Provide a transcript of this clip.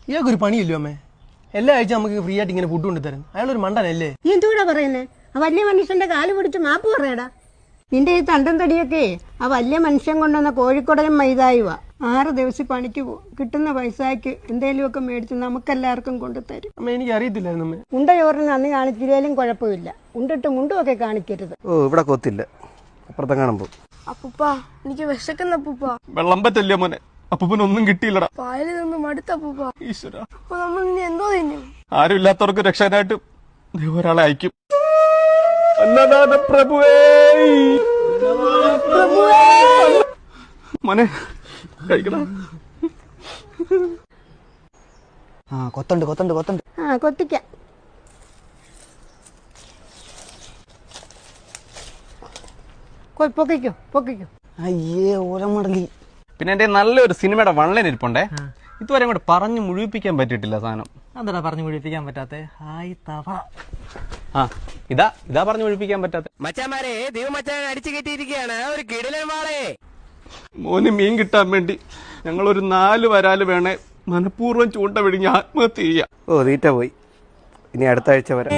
ഇയാൾക്കൊരു പണിയില്ലോ അമ്മേ? എല്ലാ ആഴ്ച നമുക്ക് ഫ്രീ ആയിട്ട് ഇങ്ങനെ ഫുഡ് കൊണ്ടുതരാൻ. അയാളൊരു മണ്ടനല്ലേ? നീ എന്തുകൂടാ പറയുന്നേ? ആ വലിയ മനുഷ്യന്റെ കാല് പിടിച്ച് മാപ്പ് പറയടാ. നിന്റെ ഈ തണ്ടും തടിയൊക്കെ ആ വലിയ മനുഷ്യൻ കൊണ്ടുവന്ന കോഴിക്കോടനും മൈതായുവാ. 6 ദിവസം പണിക്ക് പോകും. കിട്ടുന്ന പൈസക്ക് എന്തെങ്കിലുമൊക്കെ മേടിച്ച് നമുക്കെല്ലാവർക്കും കൊണ്ടുതരും. അമ്മ എനിക്ക് അറിയത്തില്ലായിരുന്നു അമ്മേ. ഉണ്ട ചോറിന് അന്ന് കാണിച്ചില്ലേലും കുഴപ്പമില്ല. ഉണ്ടിട്ട് മുണ്ടുമൊക്കെ കാണിക്കരുത്. ഓ ഇവിടെ കൊത്തില്ല, അപ്പുറത്തെ കാണുമ്പോ. അപ്പൂപ്പ എനിക്ക് വിശക്കുന്ന അപ്പൂപ്പ. വെള്ളം പറ്റല്ലേ മോനെ? അപ്പൂപ്പനൊന്നും കിട്ടിയില്ലടാ. പായലിൽ നിന്ന് മടുത്ത അപ്പൂപ്പ. ഈശ്വര, അപ്പൊ നമ്മൾ ഇനി എന്തോ തിന്നും? ആരും ഇല്ലാത്തവർക്ക് രക്ഷാനായിട്ട് ഒരാളെ അയക്കും. അന്നദാന പ്രഭുവേ, മോനെ കഴിക്കണം. കൊത്തുണ്ട് കൊത്തുണ്ട് കൊത്തുണ്ട്. കൊത്തിക്ക. പൊക്കിക്കോ പൊക്കിക്കോ. അയ്യേ ഓലമടലി. പിന്നെ എന്റെ നല്ലൊരു സിനിമയുടെ വൺലൈൻ ഇരിപ്പുണ്ടേ, ഇതുവരെ അങ്ങോട്ട് പറഞ്ഞു മുഴുവിപ്പിക്കാൻ പറ്റിയിട്ടില്ല സാധനം. എന്താ പറഞ്ഞു മുഴുവിപ്പിക്കാൻ പറ്റാത്തെ? ഹായ് തവ. ആ ഇതാ പറഞ്ഞു മുഴുവിപ്പിക്കാൻ പറ്റാത്ത. മച്ചാമാരെ ദൈവമച്ചാൻ അടിച്ചു കെട്ടിയിരിക്കുകയാണ് ഒരു കിടിലൻ വാളെ. മോന് മീൻ കിട്ടാൻ വേണ്ടി ഞങ്ങളൊരു 4 വരാല് വേണേ മനഃപൂർവ്വം ചൂണ്ട വിഴിഞ്ഞ് ആത്മഹത്യ ചെയ്യാം. ഓ തീറ്റ പോയി. ഇനി അടുത്ത ആഴ്ച വരാം.